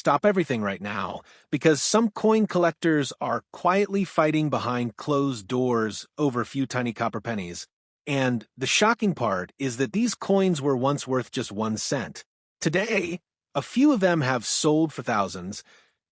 Stop everything right now, because some coin collectors are quietly fighting behind closed doors over a few tiny copper pennies. And the shocking part is that these coins were once worth just 1 cent. Today, a few of them have sold for thousands,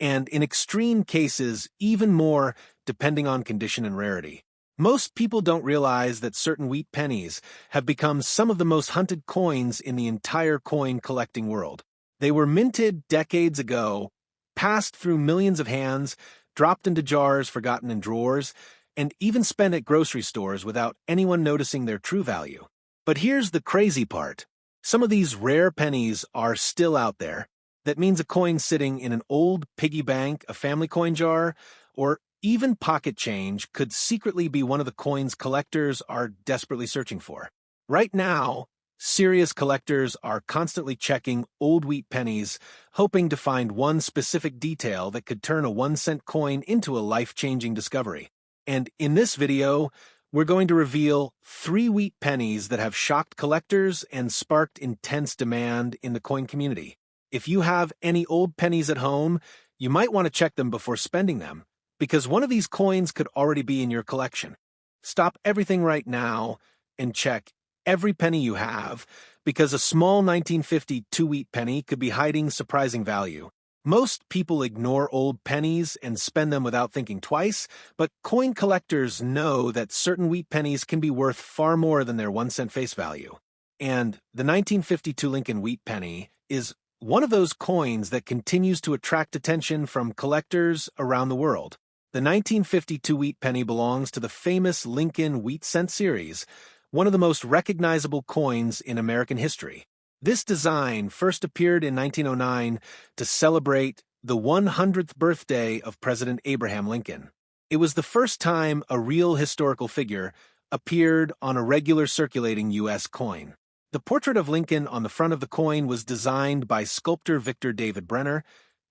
and in extreme cases, even more, depending on condition and rarity. Most people don't realize that certain wheat pennies have become some of the most hunted coins in the entire coin collecting world. They were minted decades ago, passed through millions of hands, dropped into jars forgotten in drawers, and even spent at grocery stores without anyone noticing their true value. But here's the crazy part. Some of these rare pennies are still out there. That means a coin sitting in an old piggy bank, a family coin jar, or even pocket change could secretly be one of the coins collectors are desperately searching for. Right now, serious collectors are constantly checking old wheat pennies, hoping to find one specific detail that could turn a 1 cent coin into a life-changing discovery. And in this video, we're going to reveal 3 wheat pennies that have shocked collectors and sparked intense demand in the coin community. If you have any old pennies at home, you might want to check them before spending them, because one of these coins could already be in your collection. Stop everything right now and check every penny you have, because a small 1952 wheat penny could be hiding surprising value. Most people ignore old pennies and spend them without thinking twice, but coin collectors know that certain wheat pennies can be worth far more than their 1 cent face value. And the 1952 Lincoln wheat penny is one of those coins that continues to attract attention from collectors around the world. The 1952 wheat penny belongs to the famous Lincoln wheat cent series, one of the most recognizable coins in American history. This design first appeared in 1909 to celebrate the 100th birthday of President Abraham Lincoln. It was the first time a real historical figure appeared on a regular circulating U.S. coin. The portrait of Lincoln on the front of the coin was designed by sculptor Victor David Brenner,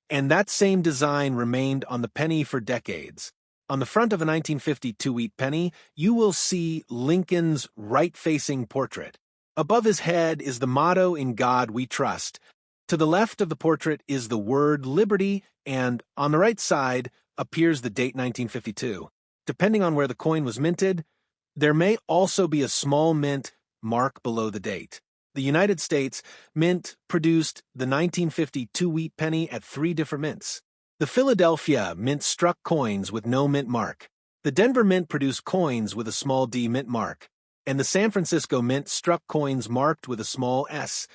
and that same design remained on the penny for decades. On the front of a 1952 wheat penny, you will see Lincoln's right-facing portrait. Above his head is the motto "In God We Trust." To the left of the portrait is the word "Liberty," and on the right side appears the date 1952. Depending on where the coin was minted, there may also be a small mint mark below the date. The United States Mint produced the 1952 wheat penny at 3 different mints. The Philadelphia Mint struck coins with no mint mark. The Denver Mint produced coins with a small d mint mark. And the San Francisco Mint struck coins marked with a small s.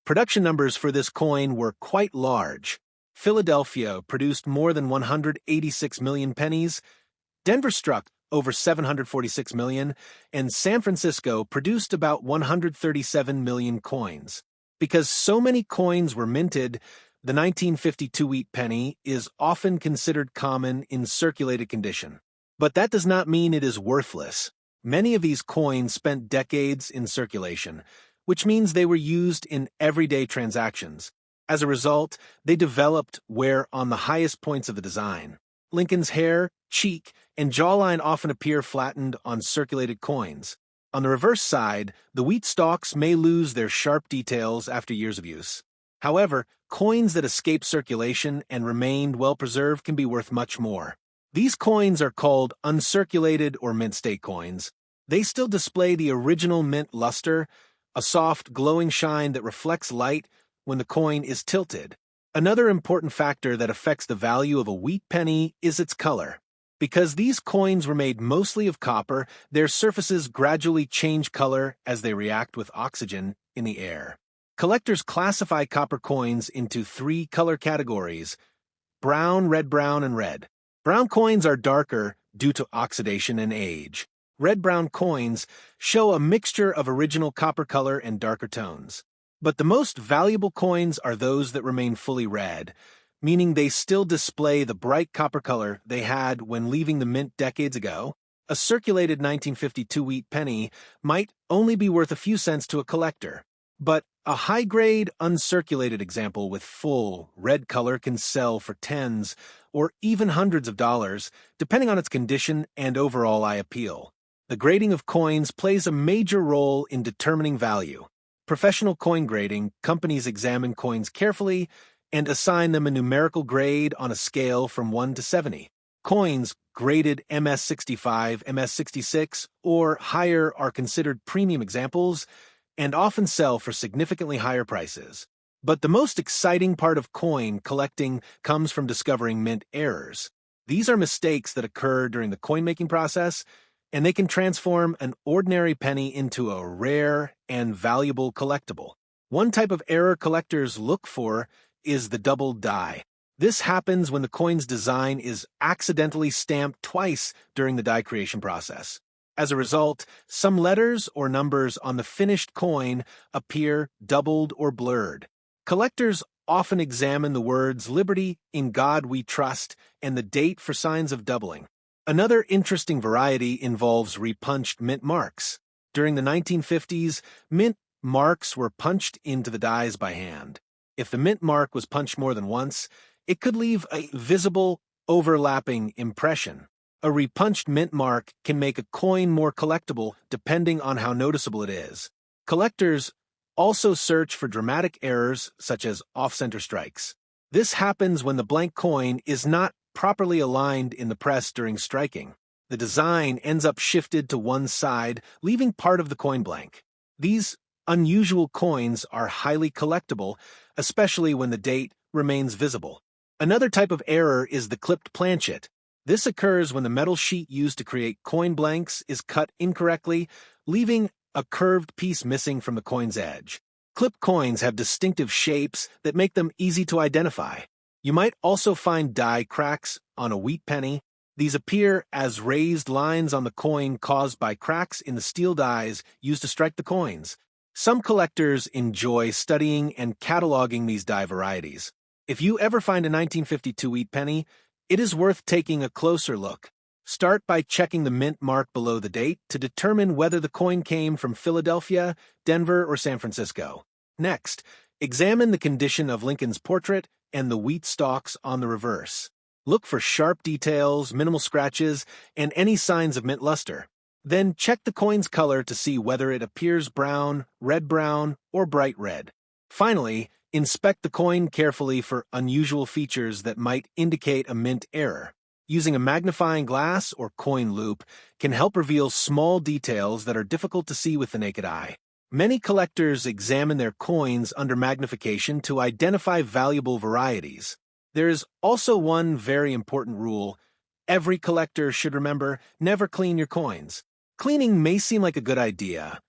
Production numbers for this coin were quite large. Philadelphia produced more than 186 million pennies. Denver struck over 746 million, and San Francisco produced about 137 million coins. Because so many coins were minted, the 1952 wheat penny is often considered common in circulated condition. But that does not mean it is worthless. Many of these coins spent decades in circulation, which means they were used in everyday transactions. As a result, they developed wear on the highest points of the design. Lincoln's hair, cheek, and jawline often appear flattened on circulated coins. On the reverse side, the wheat stalks may lose their sharp details after years of use. However, coins that escape circulation and remained well-preserved can be worth much more. These coins are called uncirculated or mint state coins. They still display the original mint luster, a soft, glowing shine that reflects light when the coin is tilted. Another important factor that affects the value of a wheat penny is its color. Because these coins were made mostly of copper, their surfaces gradually change color as they react with oxygen in the air. Collectors classify copper coins into 3 color categories: brown, red-brown, and red. Brown coins are darker due to oxidation and age. Red-brown coins show a mixture of original copper color and darker tones. But the most valuable coins are those that remain fully red, meaning they still display the bright copper color they had when leaving the mint decades ago. A circulated 1952 wheat penny might only be worth a few cents to a collector, but a high-grade, uncirculated example with full, red color can sell for tens or even hundreds of dollars, depending on its condition and overall eye appeal. The grading of coins plays a major role in determining value. Professional coin grading companies examine coins carefully and assign them a numerical grade on a scale from 1 to 70. Coins graded MS-65, MS-66, or higher are considered premium examples and often sell for significantly higher prices. But the most exciting part of coin collecting comes from discovering mint errors. These are mistakes that occur during the coin-making process, and they can transform an ordinary penny into a rare and valuable collectible. One type of error collectors look for is the double die. This happens when the coin's design is accidentally stamped twice during the die creation process. As a result, some letters or numbers on the finished coin appear doubled or blurred. Collectors often examine the words "Liberty, in God we trust," and the date for signs of doubling. Another interesting variety involves repunched mint marks. During the 1950s, mint marks were punched into the dies by hand. If the mint mark was punched more than once, it could leave a visible, overlapping impression. A repunched mint mark can make a coin more collectible depending on how noticeable it is. Collectors also search for dramatic errors such as off-center strikes. This happens when the blank coin is not properly aligned in the press during striking. The design ends up shifted to one side, leaving part of the coin blank. These unusual coins are highly collectible, especially when the date remains visible. Another type of error is the clipped planchet. This occurs when the metal sheet used to create coin blanks is cut incorrectly, leaving a curved piece missing from the coin's edge. Clipped coins have distinctive shapes that make them easy to identify. You might also find die cracks on a wheat penny. These appear as raised lines on the coin caused by cracks in the steel dies used to strike the coins. Some collectors enjoy studying and cataloging these die varieties. If you ever find a 1952 wheat penny, it is worth taking a closer look. Start by checking the mint mark below the date to determine whether the coin came from Philadelphia, Denver, or San Francisco. Next, examine the condition of Lincoln's portrait and the wheat stalks on the reverse. Look for sharp details, minimal scratches, and any signs of mint luster. Then check the coin's color to see whether it appears brown, red-brown, or bright red. Finally, inspect the coin carefully for unusual features that might indicate a mint error. Using a magnifying glass or coin loop can help reveal small details that are difficult to see with the naked eye. Many collectors examine their coins under magnification to identify valuable varieties. There is also one very important rule. Every collector should remember: never clean your coins. Cleaning may seem like a good idea,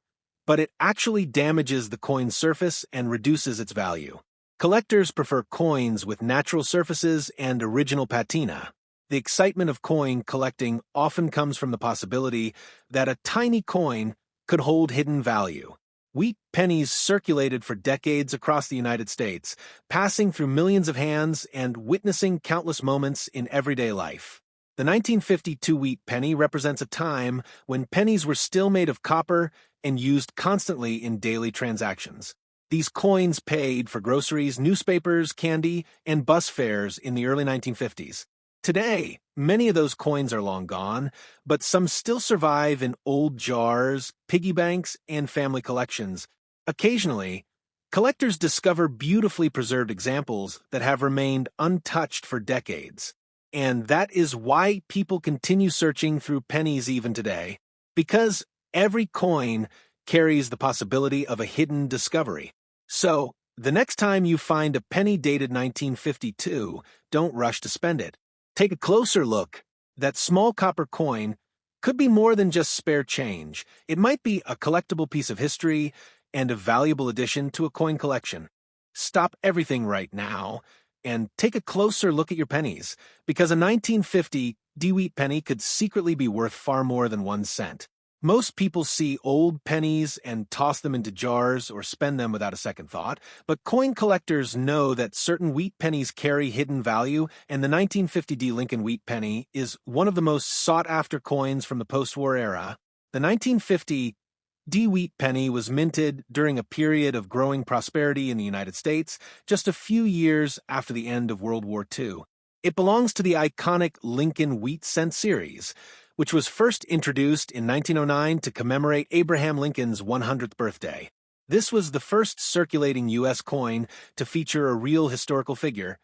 but it actually damages the coin's surface and reduces its value. Collectors prefer coins with natural surfaces and original patina. The excitement of coin collecting often comes from the possibility that a tiny coin could hold hidden value. Wheat pennies circulated for decades across the United States, passing through millions of hands and witnessing countless moments in everyday life. The 1952 wheat penny represents a time when pennies were still made of copper and used constantly in daily transactions. These coins paid for groceries, newspapers, candy, and bus fares in the early 1950s. Today, many of those coins are long gone, but some still survive in old jars, piggy banks, and family collections. Occasionally, collectors discover beautifully preserved examples that have remained untouched for decades. And that is why people continue searching through pennies even today, because every coin carries the possibility of a hidden discovery. So, the next time you find a penny dated 1952, don't rush to spend it. Take a closer look. That small copper coin could be more than just spare change. It might be a collectible piece of history and a valuable addition to a coin collection. Stop everything right now and take a closer look at your pennies, because a 1950 wheat penny could secretly be worth far more than 1 cent. Most people see old pennies and toss them into jars or spend them without a second thought, but coin collectors know that certain wheat pennies carry hidden value, and the 1950 Lincoln wheat penny is one of the most sought-after coins from the post-war era. The 1950 wheat penny was minted during a period of growing prosperity in the United States, just a few years after the end of World War II. It belongs to the iconic Lincoln wheat cent series, which was first introduced in 1909 to commemorate Abraham Lincoln's 100th birthday. This was the first circulating U.S. coin to feature a real historical figure,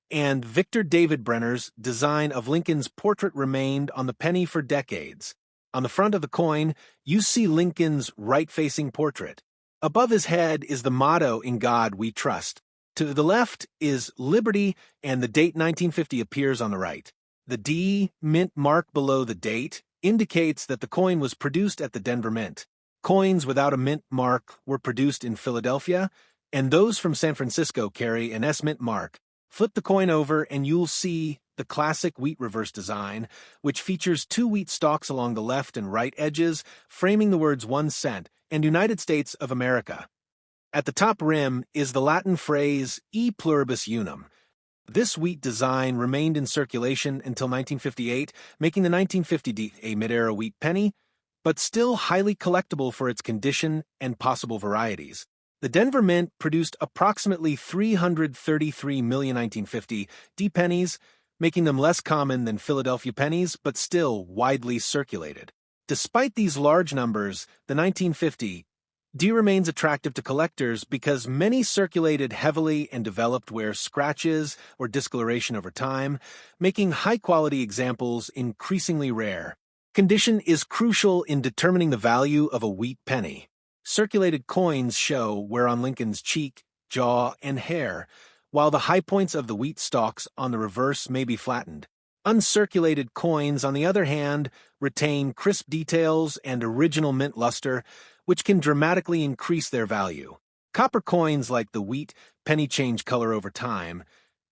and Victor David Brenner's design of Lincoln's portrait remained on the penny for decades. On the front of the coin, you see Lincoln's right-facing portrait. Above his head is the motto "In God We Trust." To the left is Liberty, and the date 1950 appears on the right. The D mint mark below the date indicates that the coin was produced at the Denver Mint. Coins without a mint mark were produced in Philadelphia, and those from San Francisco carry an S mint mark. Flip the coin over and you'll see the classic wheat reverse design, which features two wheat stalks along the left and right edges, framing the words 1 cent and United States of America. At the top rim is the Latin phrase E pluribus unum. This wheat design remained in circulation until 1958, making the 1950 D a mid-era wheat penny, but still highly collectible for its condition and possible varieties. The Denver Mint produced approximately 333 million 1950 D pennies, making them less common than Philadelphia pennies, but still widely circulated. Despite these large numbers, the 1950 D remains attractive to collectors because many circulated heavily and developed wear scratches or discoloration over time, making high-quality examples increasingly rare. Condition is crucial in determining the value of a wheat penny. Circulated coins show wear on Lincoln's cheek, jaw, and hair, while the high points of the wheat stalks on the reverse may be flattened. Uncirculated coins, on the other hand, retain crisp details and original mint luster, which can dramatically increase their value. Copper coins like the wheat penny change color over time,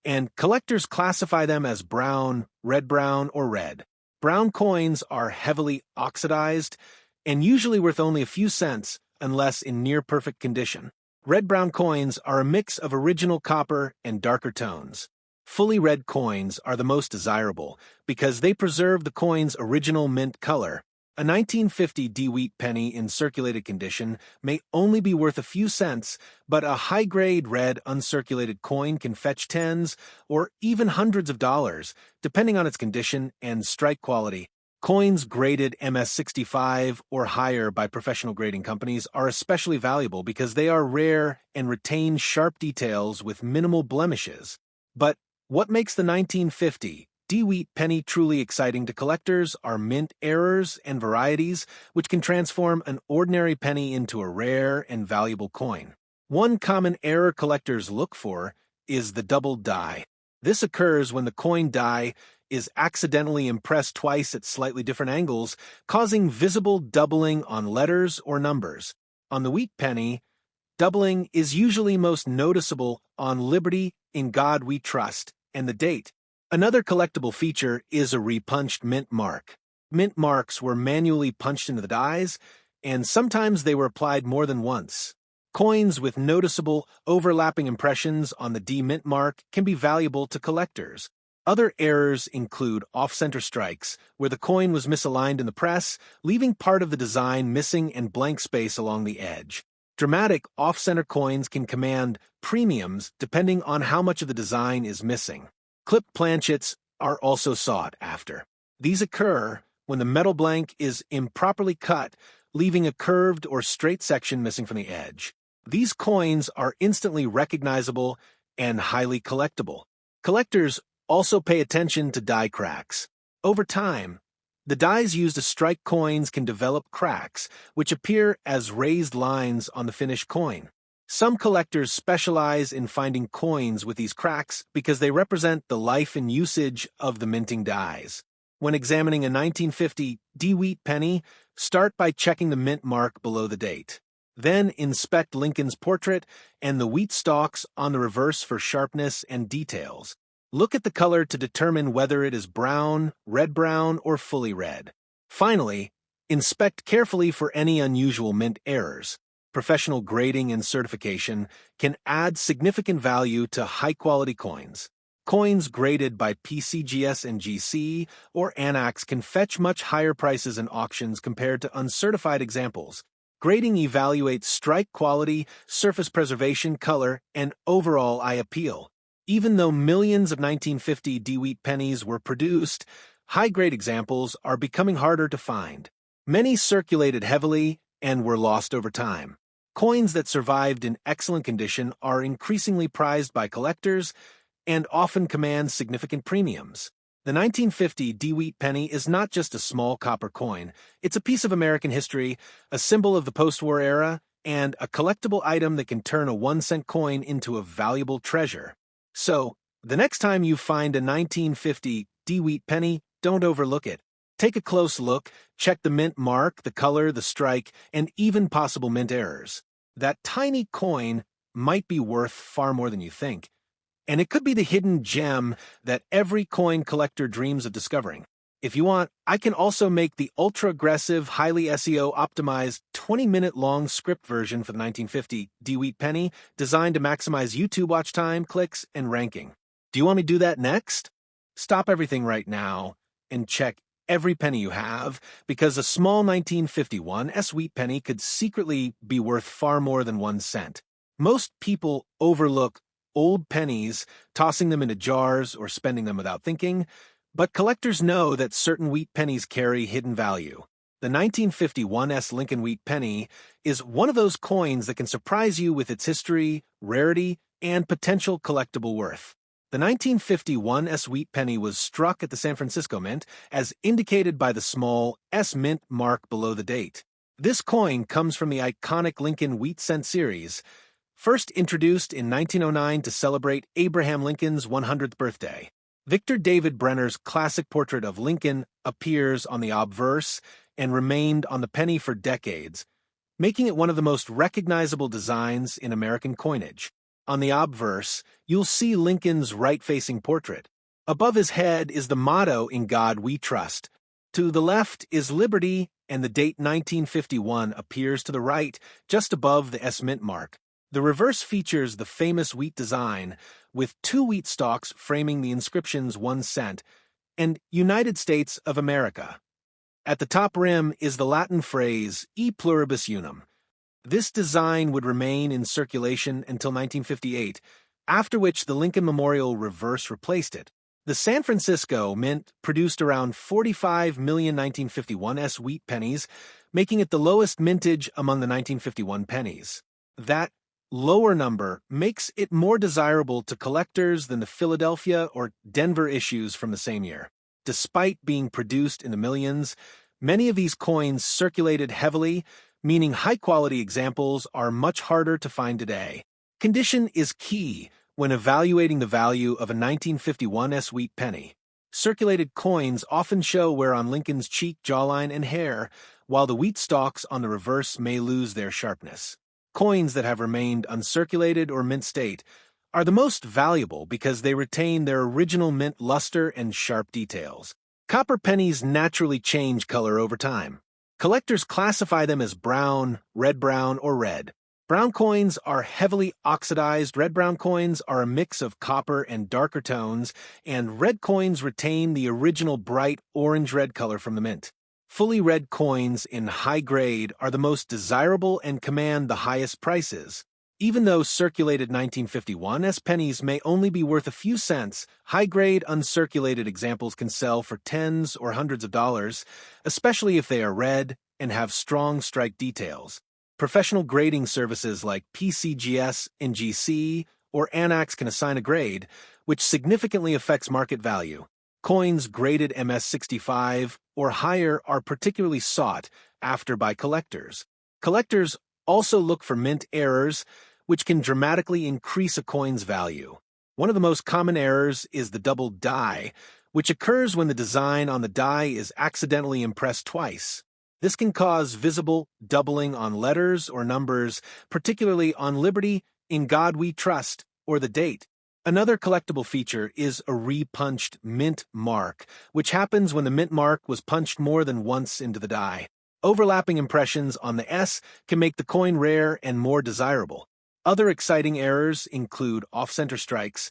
and collectors classify them as brown, red-brown, or red. Brown coins are heavily oxidized and usually worth only a few cents unless in near-perfect condition. Red-brown coins are a mix of original copper and darker tones. Fully red coins are the most desirable because they preserve the coin's original mint color. A 1950 D wheat penny in circulated condition may only be worth a few cents, but a high-grade red uncirculated coin can fetch tens or even hundreds of dollars, depending on its condition and strike quality. Coins graded MS-65 or higher by professional grading companies are especially valuable because they are rare and retain sharp details with minimal blemishes. But what makes the 1950 D wheat penny truly exciting to collectors are mint errors and varieties, which can transform an ordinary penny into a rare and valuable coin. One common error collectors look for is the double die. This occurs when the coin die is accidentally impressed twice at slightly different angles, causing visible doubling on letters or numbers. On the wheat penny, doubling is usually most noticeable on Liberty, In God We Trust, and the date. Another collectible feature is a repunched mint mark. Mint marks were manually punched into the dies, and sometimes they were applied more than once. Coins with noticeable overlapping impressions on the D mint mark can be valuable to collectors. Other errors include off-center strikes, where the coin was misaligned in the press, leaving part of the design missing and blank space along the edge. Dramatic off-center coins can command premiums depending on how much of the design is missing. Clipped planchets are also sought after. These occur when the metal blank is improperly cut, leaving a curved or straight section missing from the edge. These coins are instantly recognizable and highly collectible. Collectors also pay attention to die cracks. Over time, the dies used to strike coins can develop cracks, which appear as raised lines on the finished coin. Some collectors specialize in finding coins with these cracks because they represent the life and usage of the minting dies. When examining a 1950 D wheat penny, start by checking the mint mark below the date. Then inspect Lincoln's portrait and the wheat stalks on the reverse for sharpness and details. Look at the color to determine whether it is brown, red-brown, or fully red. Finally, inspect carefully for any unusual mint errors. Professional grading and certification can add significant value to high-quality coins. Coins graded by PCGS and GC or ANAX can fetch much higher prices in auctions compared to uncertified examples. Grading evaluates strike quality, surface preservation, color, and overall eye appeal. Even though millions of 1950 D wheat pennies were produced, high-grade examples are becoming harder to find. Many circulated heavily and were lost over time. Coins that survived in excellent condition are increasingly prized by collectors and often command significant premiums. The 1950 Wheat penny is not just a small copper coin, it's a piece of American history, a symbol of the post-war era, and a collectible item that can turn a 1-cent coin into a valuable treasure. So, the next time you find a 1950 Wheat penny, don't overlook it. Take a close look, check the mint mark, the color, the strike, and even possible mint errors. That tiny coin might be worth far more than you think. And it could be the hidden gem that every coin collector dreams of discovering. If you want, I can also make the ultra-aggressive, highly SEO-optimized 20-minute-long script version for the 1950 Wheat penny, designed to maximize YouTube watch time, clicks, and ranking. Do you want me to do that next? Stop everything right now and check every penny you have, because a small 1951 Wheat penny could secretly be worth far more than 1 cent. Most people overlook old pennies, tossing them into jars or spending them without thinking, but collectors know that certain wheat pennies carry hidden value. The 1951 Lincoln Wheat Penny is one of those coins that can surprise you with its history, rarity, and potential collectible worth. The 1951 Wheat Penny was struck at the San Francisco Mint, as indicated by the small S Mint mark below the date. This coin comes from the iconic Lincoln Wheat Cent series, first introduced in 1909 to celebrate Abraham Lincoln's 100th birthday. Victor David Brenner's classic portrait of Lincoln appears on the obverse and remained on the penny for decades, making it one of the most recognizable designs in American coinage. On the obverse, you'll see Lincoln's right-facing portrait. Above his head is the motto, "In God We Trust." To the left is Liberty, and the date 1951 appears to the right, just above the S Mint mark. The reverse features the famous wheat design, with 2 wheat stalks framing the inscriptions 1 cent, and United States of America. At the top rim is the Latin phrase, E pluribus unum. This design would remain in circulation until 1958, after which the Lincoln Memorial reverse replaced it. The San Francisco Mint produced around 45 million 1951 Wheat pennies, making it the lowest mintage among the 1951 pennies. That lower number makes it more desirable to collectors than the Philadelphia or Denver issues from the same year. Despite being produced in the millions, many of these coins circulated heavily, meaning high-quality examples are much harder to find today. Condition is key when evaluating the value of a 1951 Wheat penny. Circulated coins often show wear on Lincoln's cheek, jawline, and hair, while the wheat stalks on the reverse may lose their sharpness. Coins that have remained uncirculated or mint state are the most valuable because they retain their original mint luster and sharp details. Copper pennies naturally change color over time. Collectors classify them as brown, red-brown, or red. Brown coins are heavily oxidized, red-brown coins are a mix of copper and darker tones, and red coins retain the original bright orange-red color from the mint. Fully red coins in high grade are the most desirable and command the highest prices. Even though circulated 1951 pennies may only be worth a few cents, high-grade uncirculated examples can sell for tens or hundreds of dollars, especially if they are red and have strong strike details. Professional grading services like PCGS and GC or Anax can assign a grade, which significantly affects market value. Coins graded MS65 or higher are particularly sought after by collectors. Collectors also look for mint errors, which can dramatically increase a coin's value. One of the most common errors is the double die, which occurs when the design on the die is accidentally impressed twice. This can cause visible doubling on letters or numbers, particularly on Liberty, In God We Trust, or the date. Another collectible feature is a repunched mint mark, which happens when the mint mark was punched more than once into the die. Overlapping impressions on the S can make the coin rare and more desirable. Other exciting errors include off-center strikes,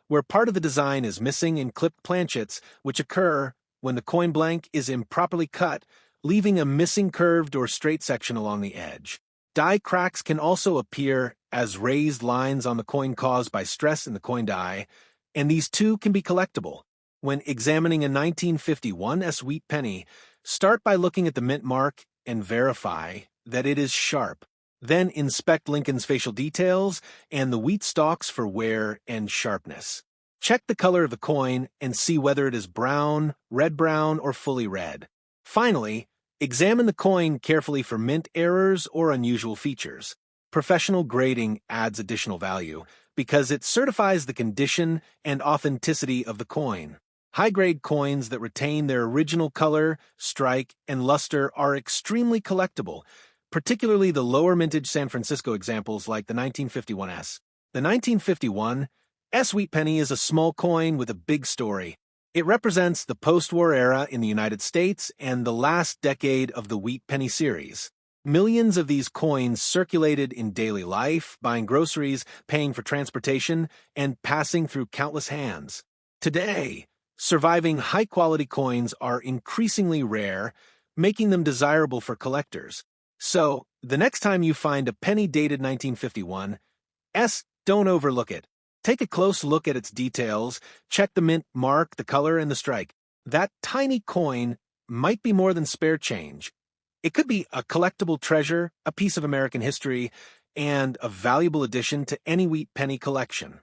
where part of the design is missing, and clipped planchets, which occur when the coin blank is improperly cut, leaving a missing curved or straight section along the edge. Die cracks can also appear as raised lines on the coin caused by stress in the coin die, and these too can be collectible. When examining a 1951 Wheat penny, start by looking at the mint mark and verify that it is sharp. Then inspect Lincoln's facial details and the wheat stalks for wear and sharpness. Check the color of the coin and see whether it is brown, or fully red. Finally, examine the coin carefully for mint errors or unusual features. Professional grading adds additional value because it certifies the condition and authenticity of the coin. High-grade coins that retain their original color, strike, and luster are extremely collectible, particularly the lower mintage San Francisco examples like the 1951S. The 1951 Wheat Penny is a small coin with a big story. It represents the post-war era in the United States and the last decade of the Wheat Penny series. Millions of these coins circulated in daily life, buying groceries, paying for transportation, and passing through countless hands. Today, surviving high-quality coins are increasingly rare, making them desirable for collectors. So, the next time you find a penny dated 1951, don't overlook it. Take a close look at its details, check the mint mark, the color, and the strike. That tiny coin might be more than spare change. It could be a collectible treasure, a piece of American history, and a valuable addition to any Wheat Penny collection.